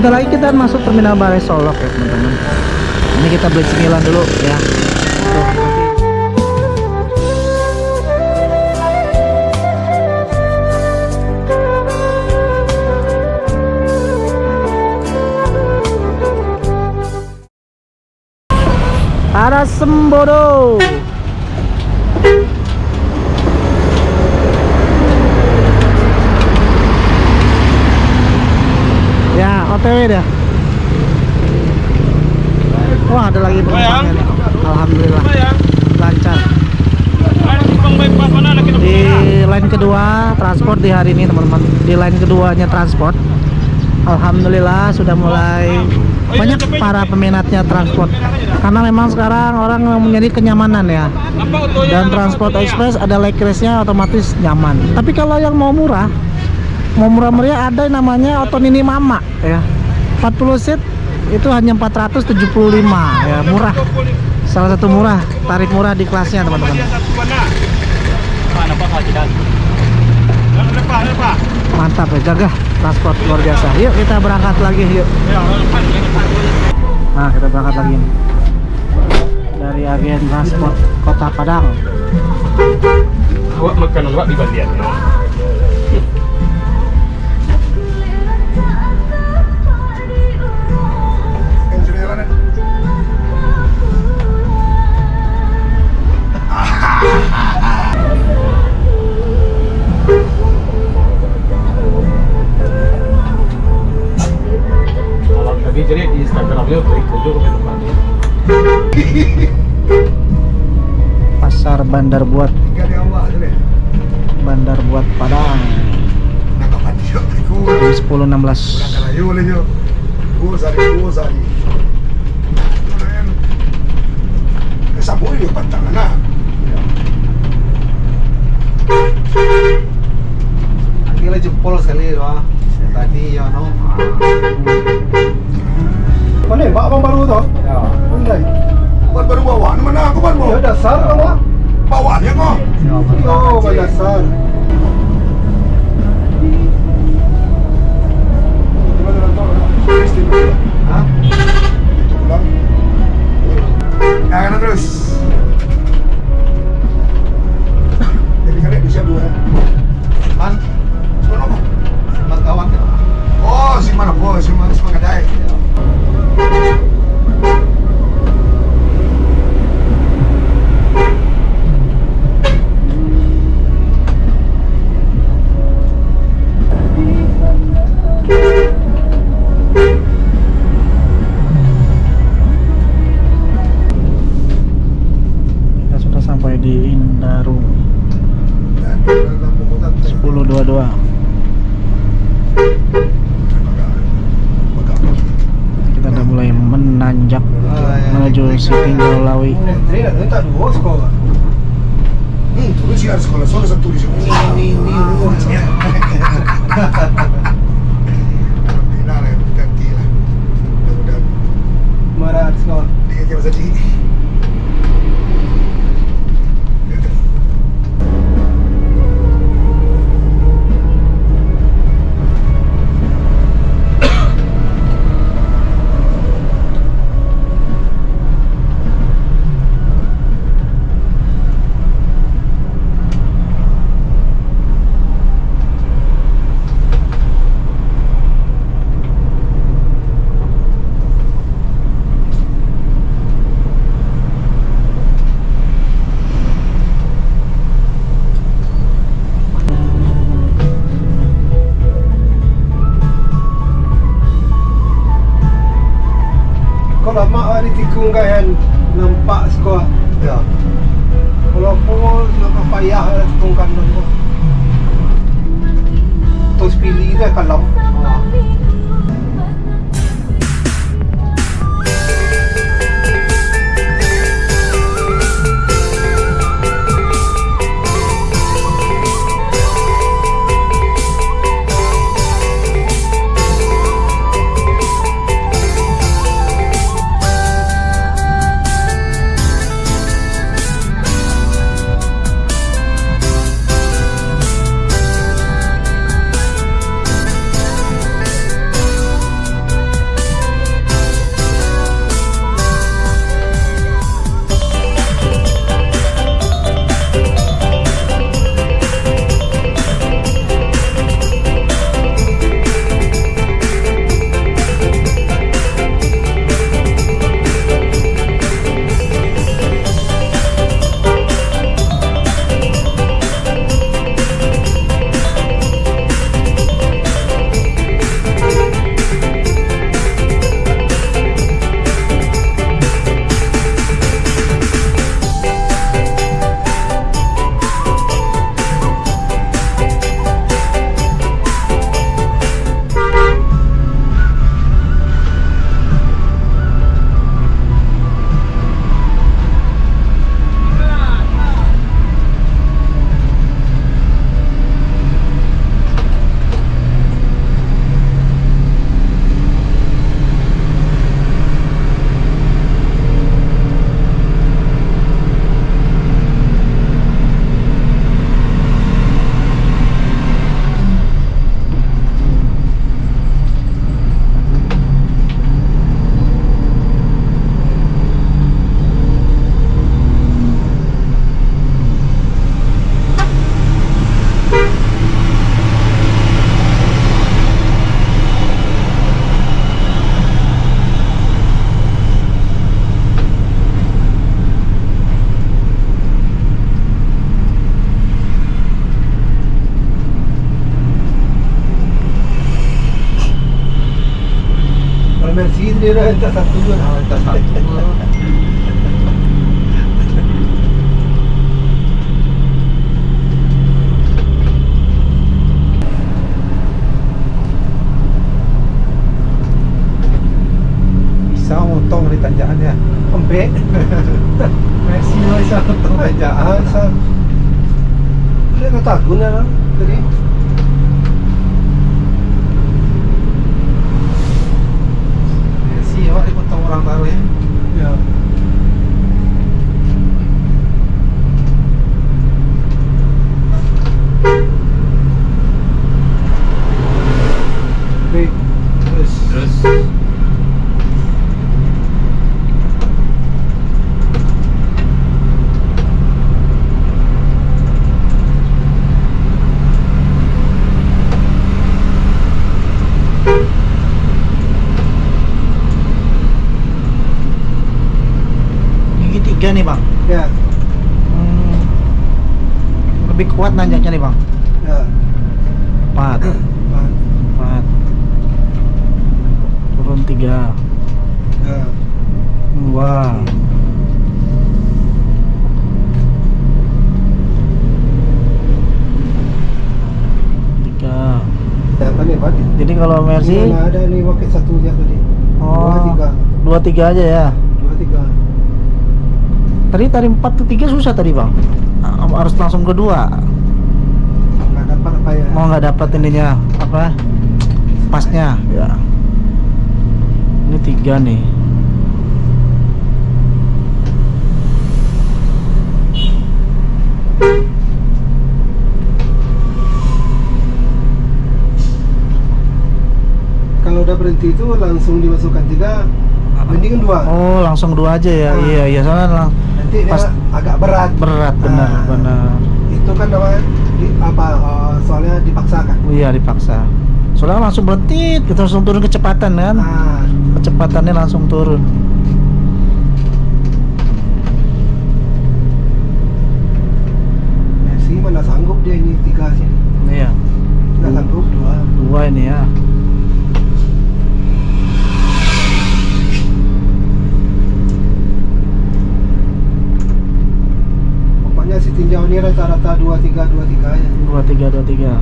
Sebentar lagi kita masuk Terminal Balai Solok ya teman-teman. Ini kita beli cemilan dulu ya. Arah Semboro. Ya, OTW dah. Wah, ada lagi penumpangnya nih. Alhamdulillah. Lancar. Di line kedua transport di hari ini teman-teman. Di line keduanya transport. Alhamdulillah sudah mulai banyak para peminatnya transport. Karena memang sekarang orang mencari kenyamanan ya. Dan transport ekspres ada leg race-nya otomatis nyaman. Tapi kalau yang mau murah meriah ada yang namanya Otonini Mama ya. 40 seat itu hanya 475 ya, murah. Salah satu murah, tarif murah di kelasnya teman-teman. Mantap ya, jaga transport luar biasa. Yuk kita berangkat lagi yuk. Nah kita berangkat lagi nih. Dari agen transport Kota Padang. Awak makan awak di Bandian ya. Jadi di Instagramnya berikut Pasar Bandar Buat Padang jam 10.16. Gila jempol sekali doa. Tadi ya no. Mana Pak abang baru tu? Ya. Pandai. Baru bawaan mana aku ban Ya dasar kau. bawaannya kok. Oh, dasar. Hah? Itu pulang. Ya kan terus. Jadi kalian bisa dua. Man, Sono apa? man kawan kan. Oh, si mana bos, si mana kadai. Kita sudah sampai di Indarung 10.22. Kita udah mulai menanjak menuju Sitinggau Lawi. Ini tak dua sekolah. Terus ya sekolah soalnya satu di sini. Alhamdulillah lah, ganti lah. Mudah-mudahan Marah sekolah. dia aja masa di. Kalau mak ada tikung kan nampak sekolah. Ya. Kalau pun nak payah tikung kan tu. Terus pilih dia kalau. Gigi tu dia dah hantar satu kan. Hantar satu. Bisa motong di tanjakan ya. Empek. Messi lah bisa motong. Tanjakan sah. Dia kata aku lah tadi. Messi ya Pak, dipotong orang taruh ya. Ya. Baik. Terus Gigi 3 nih bang. Ya. Lebih kuat nanjaknya nih bang. Ya. 4 turun 3. Ya. Wah. 3. Ya, apa nih Pak? Jadi kalau Mercy Mana ada nih pakai satu aja tadi. oh, 2, 2 3 3. aja ya. 2, 3. Tadi 4 ke 3 susah tadi bang. Harus langsung ke 2. Nggak dapat apa ya? Mau nggak dapat ininya apa pasnya ya. Ini 3 nih. Kalau udah berhenti itu langsung dimasukkan 3. Mendingan 2. Oh langsung 2 aja ya. Ah. Iya iya soalnya Nanti dia pas- agak berat. berat benar Ah. benar. Itu kan namanya soalnya dipaksakan. Iya dipaksa. Soalnya langsung berhenti, kita langsung turun kecepatan kan. Ah, Kecepatannya langsung turun. Messi mana sanggup dia ini 3 sini. Iya. Nggak sanggup 2. 2 ini ya. Pokoknya si tinjau ini rata-rata 2, 3, 2, 3 aja. 2 3 2 3.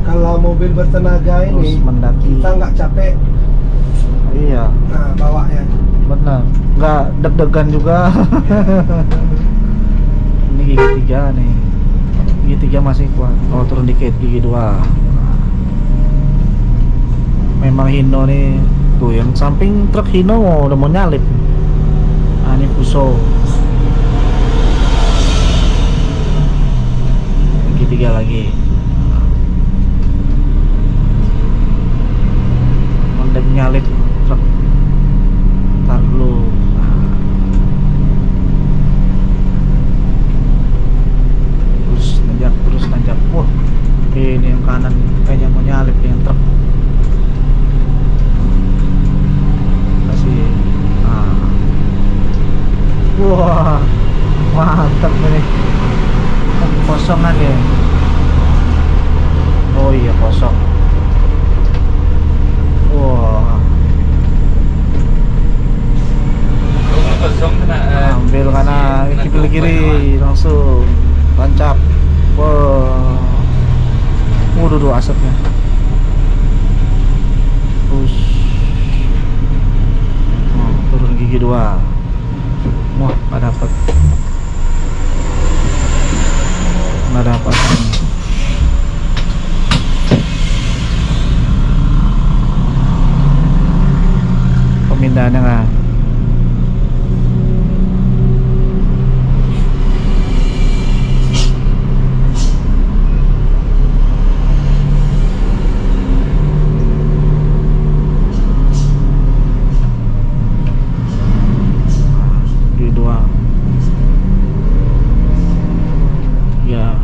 Kalau mobil bertenaga Terus ini mendaki. kita nggak capek Iya, bawanya. benar. Nggak deg-degan juga. Ini gigi 3 nih. Gigi 3 masih kuat. Oh, turun dikit gigi 2. Memang Hino nih tuh yang samping truk Hino udah mau nyalip. Ah, ini Fuso. Gigi 3 lagi. Mendek nyalip truk. Ntar dulu. Terus nanjak. Wah, ini yang kanan kayaknya mau nyalip yang truk. Kasih. Wah, mantap ini. Kosongan ya. Oh iya kosong. Wah, kosong kena ambil kanan, kiri kiri langsung tancap. Wah, waduh dua asapnya. Terus turun gigi 2. Wah, nggak dapat. Nggak dapat. Pemindahannya nggak. Gigi 2. Ya.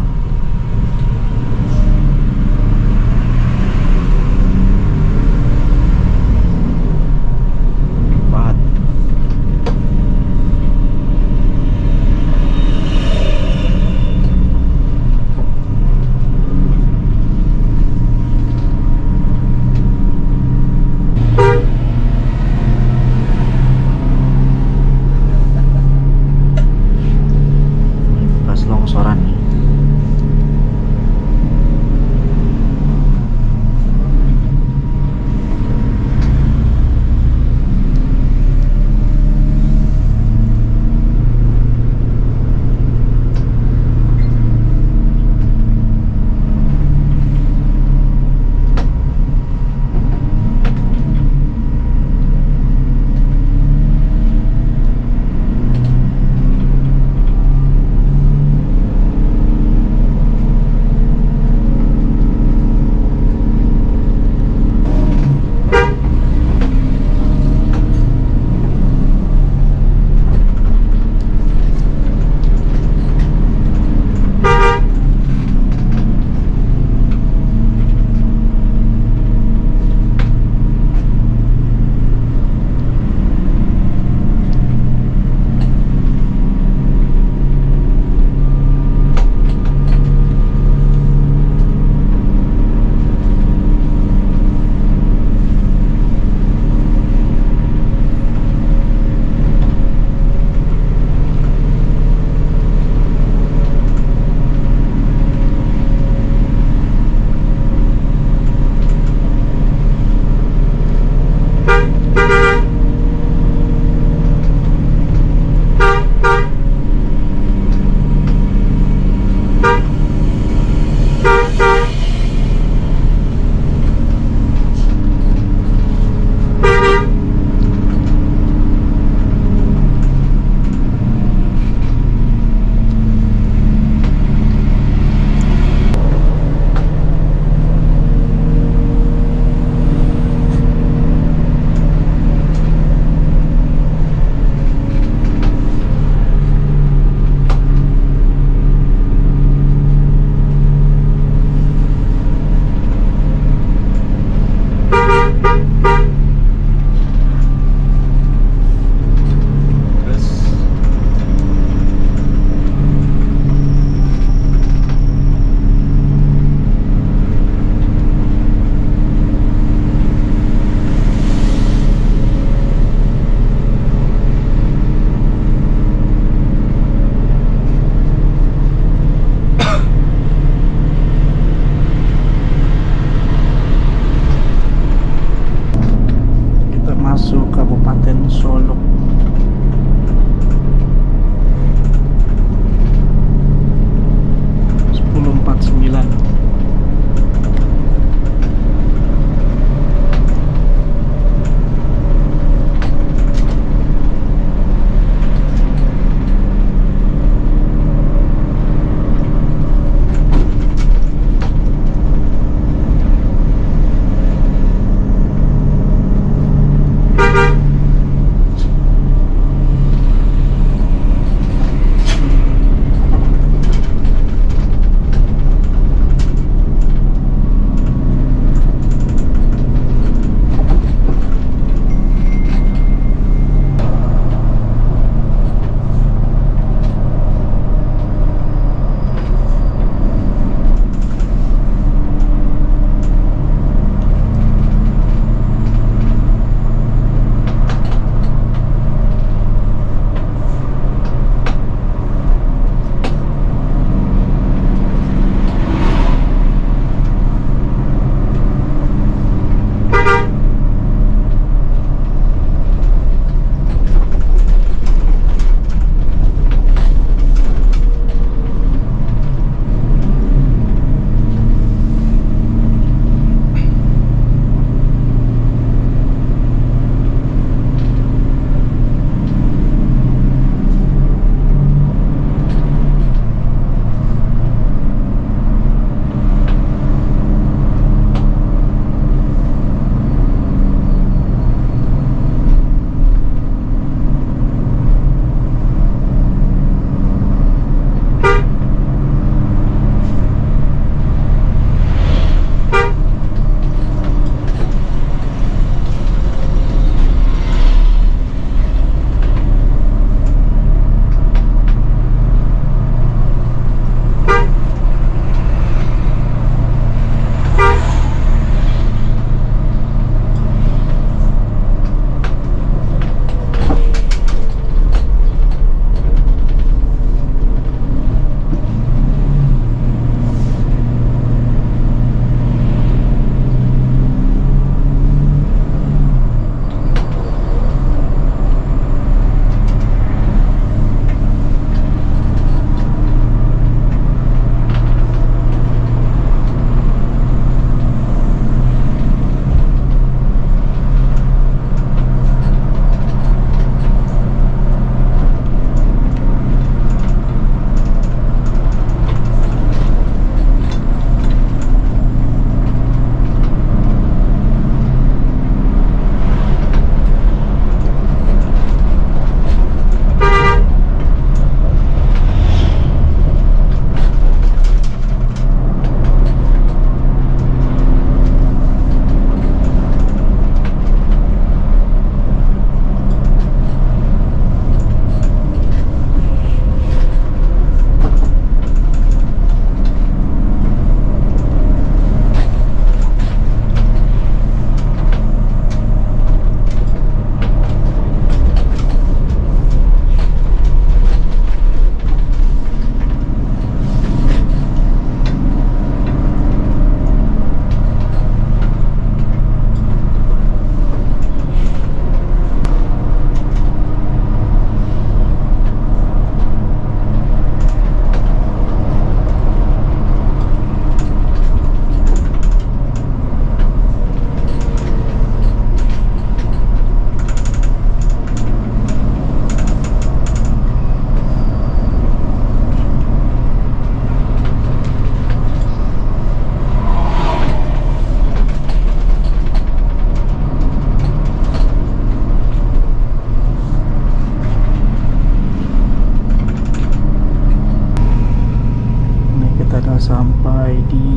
Kita sampai di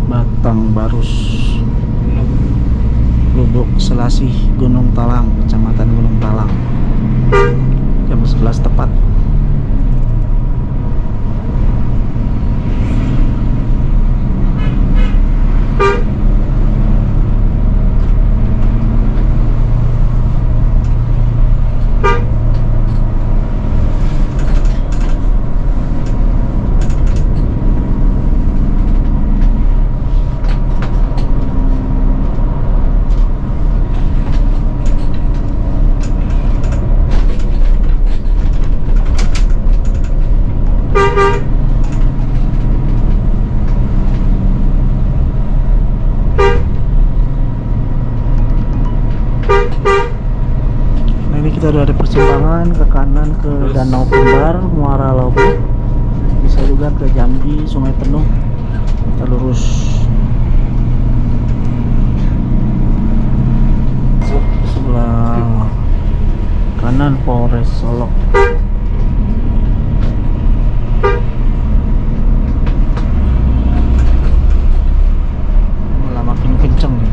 Batang Barus, Lubuk Selasih, Gunung Talang, Kecamatan Gunung Talang. Jam 11 tepat. Kita udah ada persimpangan ke kanan ke Danau Kembar, Muara Lombok, bisa juga ke Jambi, Sungai Penuh. Kita lurus sebelah kanan Polres Solok. Malah makin kenceng nih.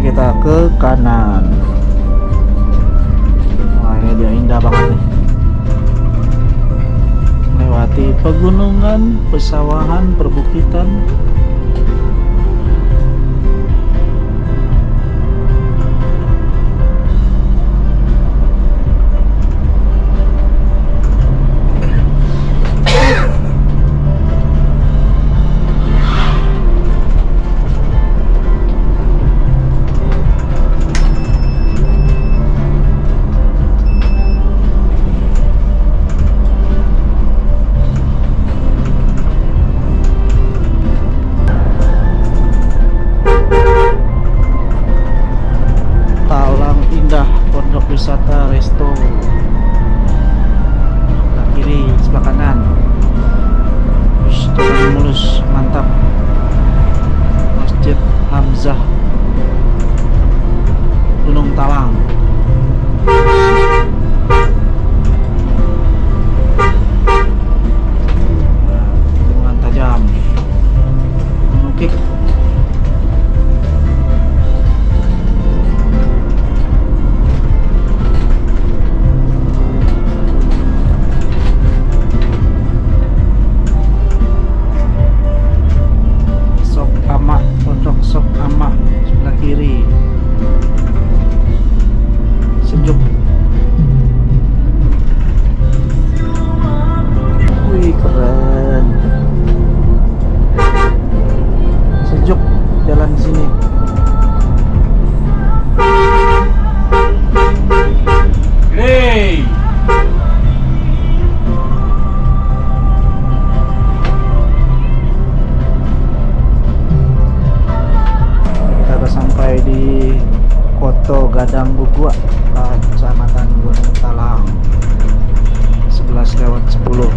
Kita ke kanan. Wah, ini dia indah banget nih. Melewati pegunungan, pesawahan, perbukitan. Wisata Resto sebelah kiri, sebelah kanan. Jalan mulus, mantap. Masjid Hamzah, Gunung Talang. Tikungan tajam, menukik. Sok Ama sebelah kiri, sejuk. Wih, keren, sejuk jalan sini. Hey! Sampai di Koto Gadang Gugua, Kecamatan Gunung Talang, 11:10.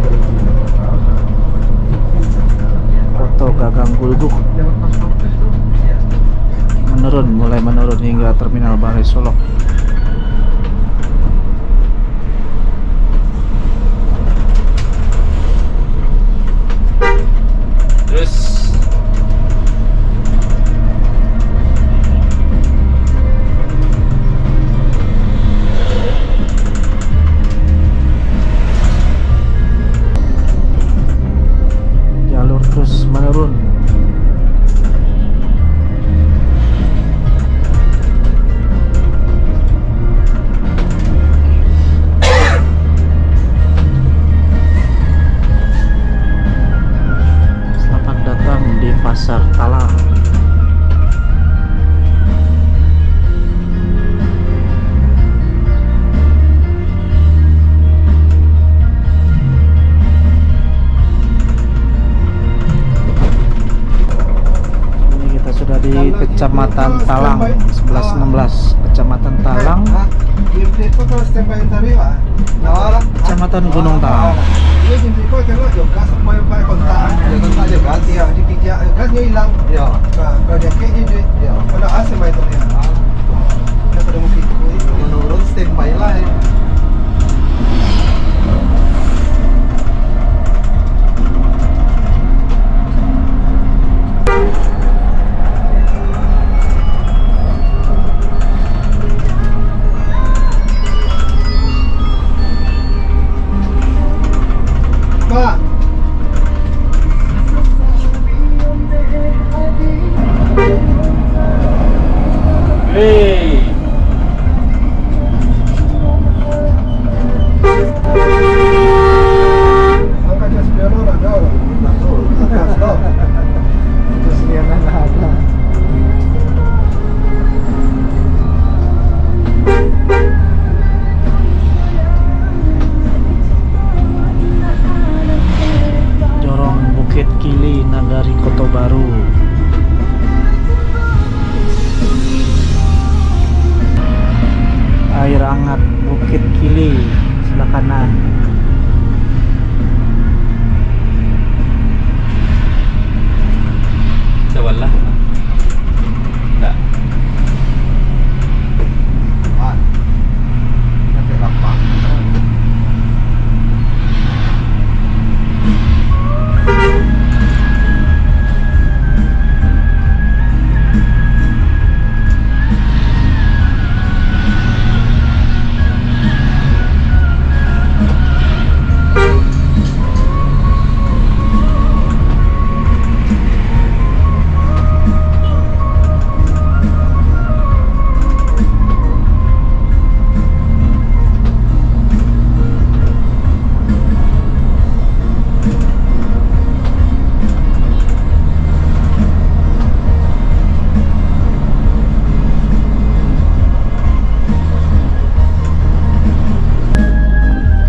Koto Gagang Gulguk. Mulai menurun hingga Terminal Balai Solok. Terus terus menurun. Selamat datang di Pasar Talang. Di Kecamatan Talang, 1116, Kecamatan Talang. Y el plato todo está para arriba. Đó đó. Kecamatan Gunung Tawang. Ini jadi kau tengok jo gas sampai kontak. Ya kontak je gas dia di kerja gasnya hilang. Ya. Kalau dia kerja je ya. Kalau asal mai tu dia. Dia pada mungkin menurun standby lah. Pak. Hey. Angkatnya sepion orang dah. Angkat stop. Sepion ada. Jorong Bukit Kili, Nagari Koto Baru. Air hangat Bukit Kili sebelah kanan. Sebelah. Enggak. Nanti lapar.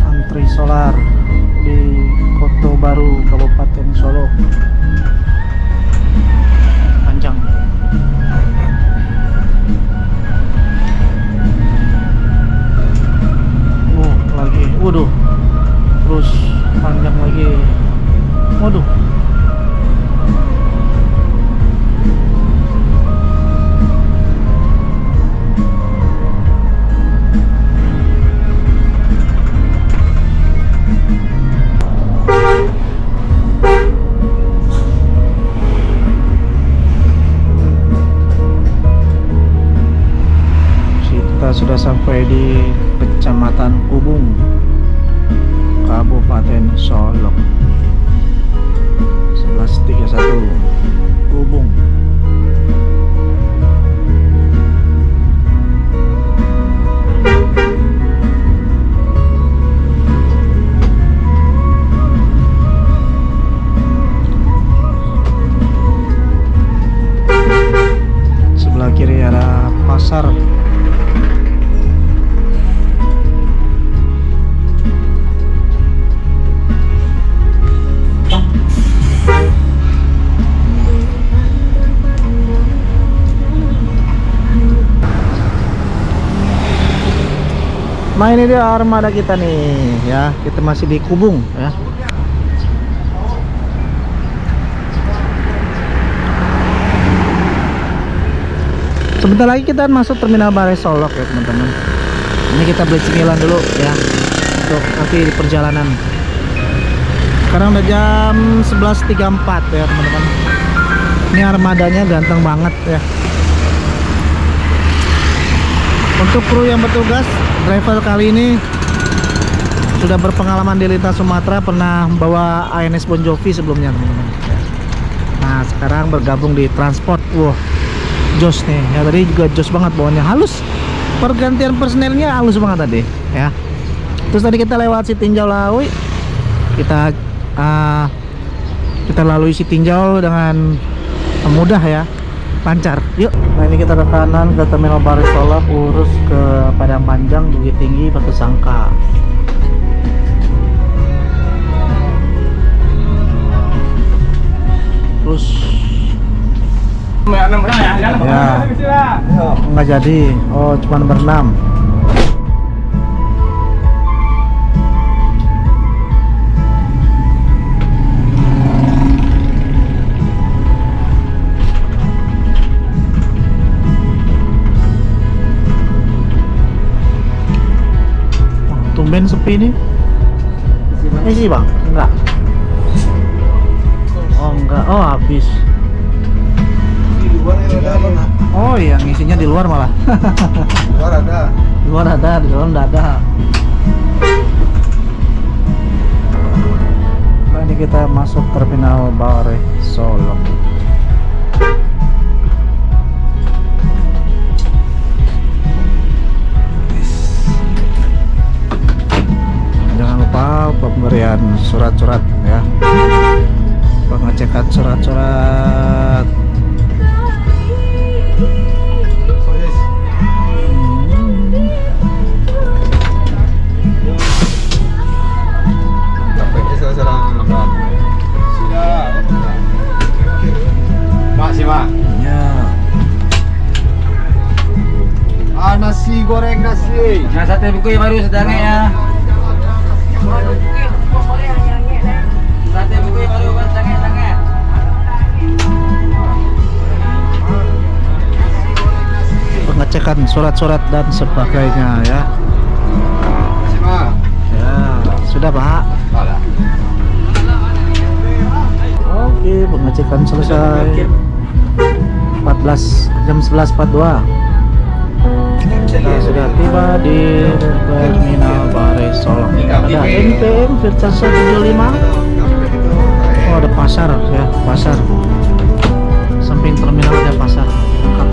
Antri solar di Koto Baru, Kabupaten Solo. Panjang. Lagi. Waduh. Terus panjang lagi. Waduh. Kita sudah sampai di Kecamatan Kubung, Kabupaten Solok. 1131 Kubung. Sebelah kiri ada pasar. Nah ini dia armada kita nih ya, kita masih di Kubung ya. Sebentar lagi kita masuk Terminal Barai Solok ya teman-teman. Ini kita beli cemilan dulu ya untuk nanti di perjalanan. Sekarang udah jam 11.34 ya teman-teman. Ini armadanya ganteng banget ya. Untuk kru yang bertugas, driver kali ini sudah berpengalaman di lintas Sumatera, pernah bawa ANS Bon Jovi sebelumnya teman-teman. Nah sekarang bergabung di transport. Wah jos nih ya, tadi juga jos banget bawanya, halus. Pergantian personelnya halus banget tadi ya. Terus tadi kita lewat Sitinjau Lawi, kita lalui Sitinjau dengan mudah ya, lancar. Yuk, nah ini kita ke kanan ke Terminal Barai Solok, lurus ke Padang Panjang, Bukit Tinggi, Batu Sangka. Terus ya nggak jadi, oh cuma berenam. tumben sepi nih. Isi bang? Enggak. Oh enggak, oh habis. Di luar yang ada apa nak? Oh yang isinya di luar malah. Di luar ada. Di luar ada, di dalam enggak ada. Nah ini kita masuk terminal Bare Solo. Jangan lupa pemberian surat-surat ya, pengecekan surat-surat. Tapaknya salah-salah nambah. Sudah. Mak sih mak. Ya, Nasi goreng nasi. Nah, sate buku yang baru sedang ya. Sate buku yang baru kan sangat. pengecekan surat-surat dan sebagainya ya. Masih mak. Ya, sudah Pak. Salah. Oke, pengecekan selesai. jam 11.42. Kita sudah tiba di terminal Bare Solo. Ada NPM Virtuoso 75. Oh, ada pasar ya, pasar. Samping terminal ada pasar. Lengkap.